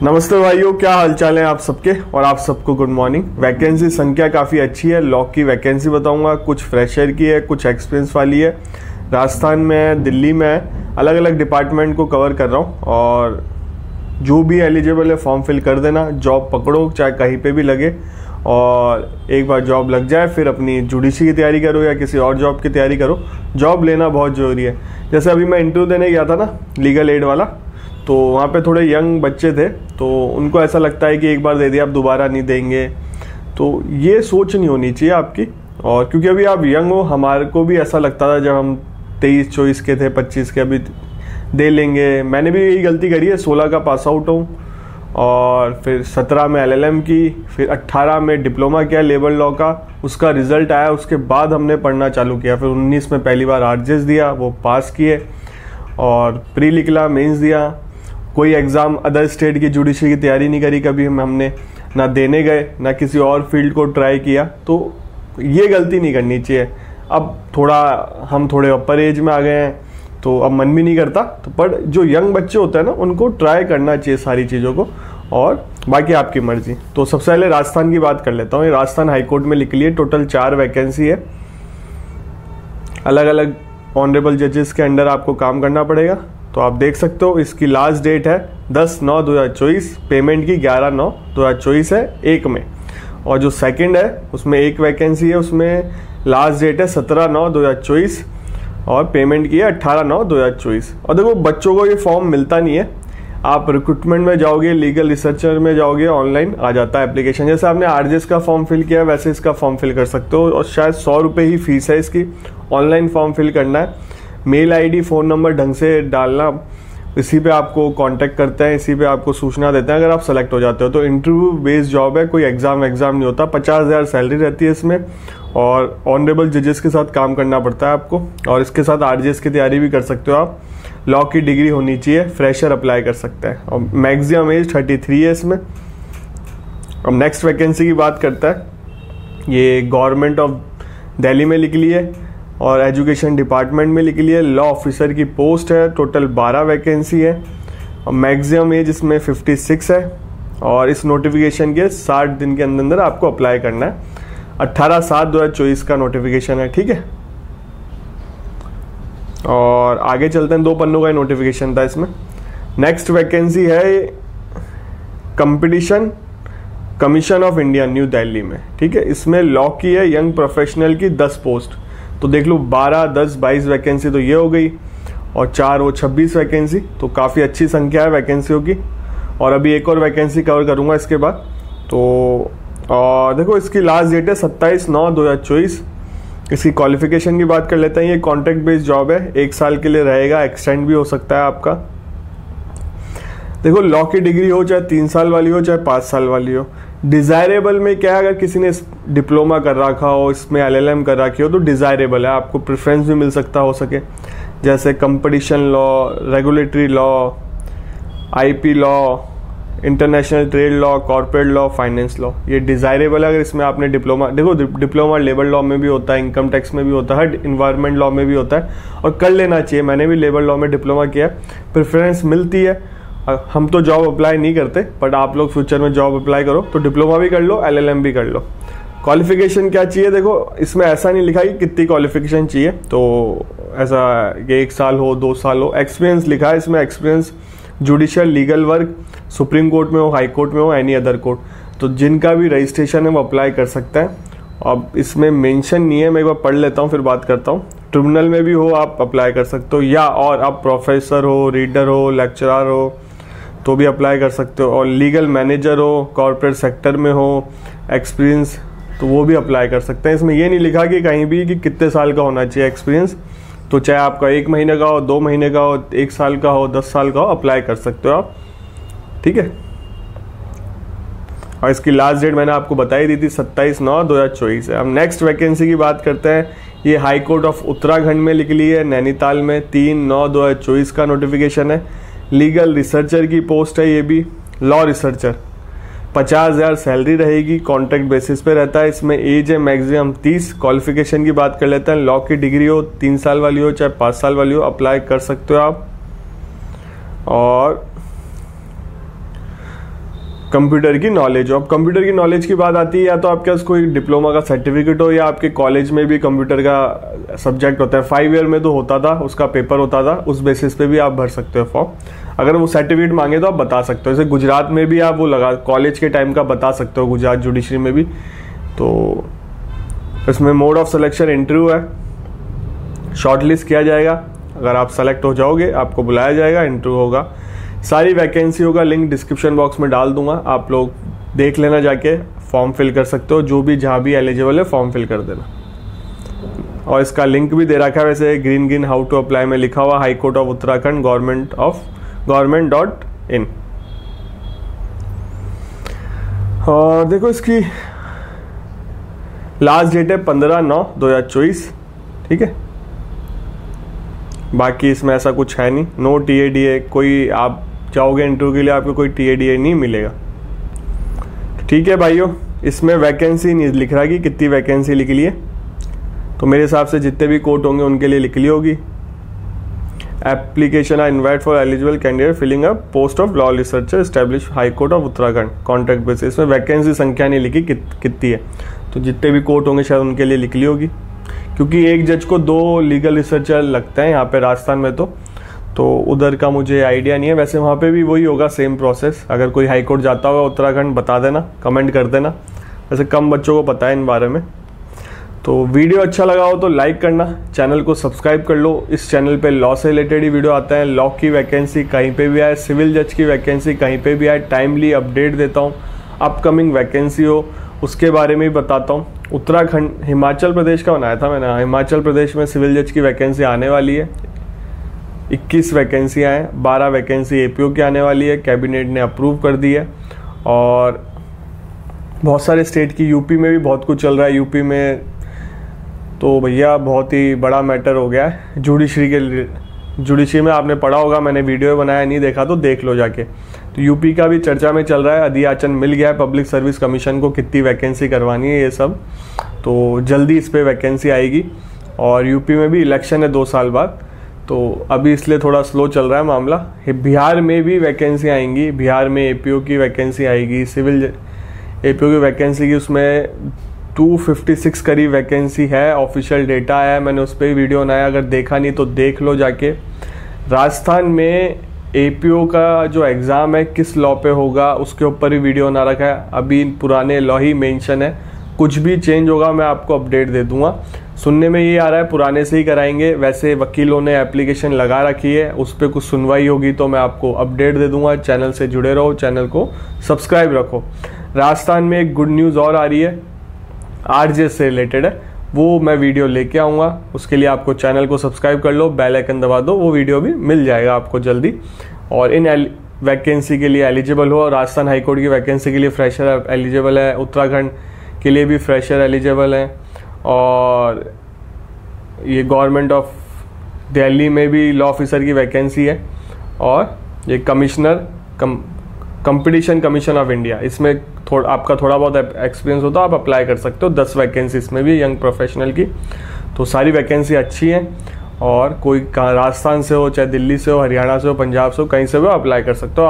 नमस्ते भाइयों, क्या हालचाल है आप सबके। और आप सबको गुड मॉर्निंग। वैकेंसी संख्या काफ़ी अच्छी है। लॉ की वैकेंसी बताऊंगा, कुछ फ्रेशर की है, कुछ एक्सपीरियंस वाली है। राजस्थान में है, दिल्ली में है, अलग अलग डिपार्टमेंट को कवर कर रहा हूँ। और जो भी एलिजिबल है फॉर्म फिल कर देना, जॉब पकड़ो चाहे कहीं पे भी लगे। और एक बार जॉब लग जाए फिर अपनी जुडिशरी की तैयारी करो या किसी और जॉब की तैयारी करो। जॉब लेना बहुत ज़रूरी है। जैसे अभी मैं इंटरव्यू देने गया था ना लीगल एड वाला, तो वहाँ पे थोड़े यंग बच्चे थे, तो उनको ऐसा लगता है कि एक बार दे दिया अब दोबारा नहीं देंगे। तो ये सोच नहीं होनी चाहिए आपकी। और क्योंकि अभी आप यंग हो, हमारे को भी ऐसा लगता था जब हम 23-24 के थे, 25 के, अभी दे लेंगे। मैंने भी यही गलती करी है। 16 का पास आउट हूँ और फिर 17 में LLM की, फिर 18 में डिप्लोमा किया लेबर लॉ का। उसका रिजल्ट आया, उसके बाद हमने पढ़ना चालू किया। फिर 19 में पहली बार RJS दिया, वो पास किए। और प्री निकला, मेंस दिया। कोई एग्ज़ाम अदर स्टेट की जुडिशरी की तैयारी नहीं करी कभी हमने, ना देने गए ना किसी और फील्ड को ट्राई किया। तो ये गलती नहीं करनी चाहिए। अब हम थोड़े अपर एज में आ गए हैं, तो अब मन भी नहीं करता। तो पर जो यंग बच्चे होते हैं ना, उनको ट्राई करना चाहिए सारी चीज़ों को, और बाकी आपकी मर्जी। तो सबसे पहले राजस्थान की बात कर लेता हूँ। ये राजस्थान हाईकोर्ट में लिख लिए, टोटल 4 वैकेंसी है। अलग अलग ऑनरेबल जजेस के अंडर आपको काम करना पड़ेगा। तो आप देख सकते हो इसकी लास्ट डेट है 10/9/2024, पेमेंट की 11/9/2024 है 1 में। और जो सेकंड है उसमें एक वैकेंसी है, उसमें लास्ट डेट है 17/9/2024 और पेमेंट की है 18/9/2024। और देखो बच्चों को ये फॉर्म मिलता नहीं है। आप रिक्रूटमेंट में जाओगे, लीगल रिसर्चर में जाओगे, ऑनलाइन आ जाता है एप्लीकेशन। जैसे आपने RJS का फॉर्म फिल किया वैसे इसका फॉर्म फिल कर सकते हो। और शायद 100 रुपये ही फीस है इसकी। ऑनलाइन फॉर्म फिल करना है, मेल ID फ़ोन नंबर ढंग से डालना, इसी पे आपको कांटेक्ट करते हैं, इसी पे आपको सूचना देते हैं अगर आप सेलेक्ट हो जाते हो। तो इंटरव्यू बेस्ड जॉब है, कोई एग्जाम नहीं होता। 50,000 सैलरी रहती है इसमें, और ऑनरेबल जजेस के साथ काम करना पड़ता है आपको। और इसके साथ RJS की तैयारी भी कर सकते हो आप। लॉ की डिग्री होनी चाहिए, फ्रेशर अप्लाई कर सकते हैं। और मैक्सिमम एज 33 है इसमें। अब नेक्स्ट वैकेंसी की बात करता है। ये गवर्नमेंट ऑफ दिल्ली में लिख ली है और एजुकेशन डिपार्टमेंट में लिख लिया। लॉ ऑफिसर की पोस्ट है, टोटल 12 वैकेंसी है। और मैक्सिमम एज इसमें 56 है। और इस नोटिफिकेशन के 60 दिन के अंदर आपको अप्लाई करना है। 18/7/2024 का नोटिफिकेशन है, ठीक है। और आगे चलते हैं, 2 पन्नों का नोटिफिकेशन था इसमें। नेक्स्ट वैकेंसी है competition commission of India new Delhi में, ठीक है। इसमें लॉ की है, यंग प्रोफेशनल की 10 पोस्ट। तो देख लो 12, 10, 22 वैकेंसी तो ये हो गई, और 4 वो 26 वैकेंसी। तो काफ़ी अच्छी संख्या है वैकेंसियों की। और अभी एक और वैकेंसी कवर करूँगा इसके बाद। तो और देखो इसकी लास्ट डेट है 27/9/2024। इसकी क्वालिफिकेशन की बात कर लेते हैं। ये कॉन्ट्रैक्ट बेस्ड जॉब है, 1 साल के लिए रहेगा, एक्सटेंड भी हो सकता है आपका। देखो लॉ की डिग्री हो, चाहे 3 साल वाली हो चाहे 5 साल वाली हो। डिज़ायरेबल में क्या है, अगर किसी ने डिप्लोमा कर रखा हो, इसमें LLM कर रखी हो, तो डिज़ायरेबल है, आपको प्रेफरेंस भी मिल सकता हो सके। जैसे competition law, regulatory law, IP law, international trade law, corporate law, finance law, ये डिज़ायरेबल है। अगर इसमें आपने डिप्लोमा, देखो डिप्लोमा लेबर लॉ में भी होता है, इनकम टैक्स में भी होता है, इन्वायरमेंट लॉ में भी होता है, और कर लेना चाहिए। मैंने भी लेबर लॉ में डिप्लोमा किया है, प्रेफरेंस मिलती है। हम तो जॉब अप्लाई नहीं करते, बट आप लोग फ्यूचर में जॉब अप्लाई करो तो डिप्लोमा भी कर लो, LLM भी कर लो। क्वालिफिकेशन क्या चाहिए, देखो इसमें ऐसा नहीं लिखा कि कितनी क्वालिफिकेशन चाहिए, तो ऐसा कि 1 साल हो 2 साल हो। एक्सपीरियंस लिखा है इसमें, experience judicial legal work, supreme court में हो, हाई कोर्ट में हो, एनी अदर कोर्ट। तो जिनका भी रजिस्ट्रेशन है वो अप्लाई कर सकते हैं। अब इसमें मेंशन नहीं है, मैं एक बार पढ़ लेता हूँ फिर बात करता हूँ। ट्रिब्यूनल में भी हो आप अप्लाई कर सकते हो, या और आप प्रोफेसर हो, रीडर हो, लेक्चरर हो तो भी अप्लाई कर सकते हो। और लीगल मैनेजर हो, कॉर्पोरेट सेक्टर में हो एक्सपीरियंस, तो वो भी अप्लाई कर सकते हैं। इसमें ये नहीं लिखा कि कहीं भी कि कितने साल का होना चाहिए एक्सपीरियंस। तो चाहे आपका 1 महीने का हो, 2 महीने का हो, 1 साल का हो, 10 साल का हो, अप्लाई कर सकते हो आप, ठीक है। और इसकी लास्ट डेट मैंने आपको बताई दी थी 27/9/2024 है। अब नेक्स्ट वैकेंसी की बात करते हैं। ये हाई कोर्ट ऑफ उत्तराखंड में लिख ली है, नैनीताल में, 3/9/2024 का नोटिफिकेशन है। लीगल रिसर्चर की पोस्ट है, ये भी लॉ रिसर्चर। 50,000 सैलरी रहेगी, कॉन्ट्रैक्ट बेसिस पे रहता है। इसमें एज है मैक्सिमम 30। क्वालिफिकेशन की बात कर लेते हैं। लॉ की डिग्री हो, 3 साल वाली हो चाहे 5 साल वाली हो, अप्लाई कर सकते हो आप। और कंप्यूटर की नॉलेज हो। अब कंप्यूटर की नॉलेज की बात आती है, या तो आपके पास कोई डिप्लोमा का सर्टिफिकेट हो या आपके कॉलेज में भी कंप्यूटर का सब्जेक्ट होता है। 5 ईयर में तो होता था, उसका पेपर होता था, उस बेसिस पे भी आप भर सकते हो फॉर्म। अगर वो सर्टिफिकेट मांगे तो आप बता सकते हो। जैसे गुजरात में भी आप वो लगा कॉलेज के टाइम का बता सकते हो, गुजरात जुडिशरी में भी। तो इसमें मोड ऑफ सिलेक्शन इंटरव्यू है, शॉर्टलिस्ट किया जाएगा। अगर आप सेलेक्ट हो जाओगे आपको बुलाया जाएगा, इंटरव्यू होगा। सारी वैकेंसियों का लिंक डिस्क्रिप्शन बॉक्स में डाल दूंगा, आप लोग देख लेना, जाके फॉर्म फिल कर सकते हो। जो भी जहाँ भी एलिजिबल है फॉर्म फिल कर देना। और इसका लिंक भी दे रखा है वैसे, ग्रीन हाउ टू अप्लाई में लिखा हुआ, high court of Uttarakhand government.in। और देखो इसकी लास्ट डेट है 15/9/2024, ठीक है। बाकी इसमें ऐसा कुछ है नहीं, नो TADA, कोई आप जाओगे इंटरव्यू के लिए आपको कोई TADA नहीं मिलेगा, ठीक है भाइयों। इसमें वैकेंसी नहीं लिख रहा कि कितनी वैकेंसी लिख ली है, तो मेरे हिसाब से जितने भी कोर्ट होंगे उनके लिए लिख ली होगी। Application are invite for eligible candidate filling up post of law researcher establish high court of Uttarakhand contract basis. इसमें वैकेंसी संख्या नहीं लिखी कितनी है, तो जितने भी कोर्ट होंगे शायद उनके लिए लिख ली होगी, क्योंकि एक जज को 2 लीगल रिसर्चर लगते हैं यहाँ पे राजस्थान में। तो उधर का मुझे आइडिया नहीं है, वैसे वहाँ पे भी वही होगा, सेम प्रोसेस। अगर कोई हाई कोर्ट जाता होगा उत्तराखंड बता देना, कमेंट कर देना, वैसे कम बच्चों को पता है इन बारे में। तो वीडियो अच्छा लगा हो तो लाइक करना, चैनल को सब्सक्राइब कर लो। इस चैनल पे लॉ से रिलेटेड ही वीडियो आता है, लॉ की वैकेंसी कहीं पे भी आए, सिविल जज की वैकेंसी कहीं पे भी आए, टाइमली अपडेट देता हूँ। अपकमिंग वैकेंसी हो उसके बारे में ही बताता हूँ। उत्तराखंड, हिमाचल प्रदेश का बनाया था मैंने, हिमाचल प्रदेश में सिविल जज की वैकेंसी आने वाली है, 21 वैकेंसियाँ हैं, 12 वैकेंसी APO की आने वाली है, कैबिनेट ने अप्रूव कर दी है। और बहुत सारे स्टेट की, यूपी में भी बहुत कुछ चल रहा है। यूपी में तो भैया बहुत ही बड़ा मैटर हो गया है जुडिशरी के लिए। जुडिशरी में आपने पढ़ा होगा, मैंने वीडियो बनाया, नहीं देखा तो देख लो जाके। तो यूपी का भी चर्चा में चल रहा है, अधियाचन मिल गया है पब्लिक सर्विस कमीशन को कितनी वैकेंसी करवानी है ये सब, तो जल्दी इस पर वैकेंसी आएगी। और यूपी में भी इलेक्शन है 2 साल बाद, तो अभी इसलिए थोड़ा स्लो चल रहा है मामला। बिहार में भी वैकेंसी आएंगी, बिहार में APO की वैकेंसी आएगी, सिविल APO की वैकेंसी की उसमें 256 करीब वैकेंसी है, ऑफिशियल डेटा है, मैंने उस पर वीडियो बनाया, अगर देखा नहीं तो देख लो जाके। राजस्थान में APO का जो एग्ज़ाम है किस लॉ पे होगा उसके ऊपर भी वीडियो बना रखा है, अभी पुराने लॉ ही मेंशन है, कुछ भी चेंज होगा मैं आपको अपडेट दे दूंगा। सुनने में ये आ रहा है पुराने से ही कराएंगे, वैसे वकीलों ने एप्लीकेशन लगा रखी है, उस पर कुछ सुनवाई होगी तो मैं आपको अपडेट दे दूंगा। चैनल से जुड़े रहो, चैनल को सब्सक्राइब रखो। राजस्थान में एक गुड न्यूज़ और आ रही है, RJ से रिलेटेड है, वो मैं वीडियो लेके आऊँगा। उसके लिए आपको चैनल को सब्सक्राइब कर लो, बेल आइकन दबा दो, वो वीडियो भी मिल जाएगा आपको जल्दी। और इन वैकेंसी के लिए एलिजिबल हो, राजस्थान हाईकोर्ट की वैकेंसी के लिए फ्रेशर एलिजिबल है, उत्तराखंड के लिए भी फ्रेशर एलिजिबल है, और ये गवर्नमेंट ऑफ दिल्ली में भी लॉ ऑफिसर की वैकेंसी है, और ये commissioner competition commission of India, इसमें आपका थोड़ा बहुत एक्सपीरियंस होता है आप अप्लाई कर सकते हो। 10 वैकेंसी इसमें भी यंग प्रोफेशनल की, तो सारी वैकेंसी अच्छी है। और कोई राजस्थान से हो, चाहे दिल्ली से हो, हरियाणा से हो, पंजाब से हो, कहीं से भी अप्लाई कर सकते हो।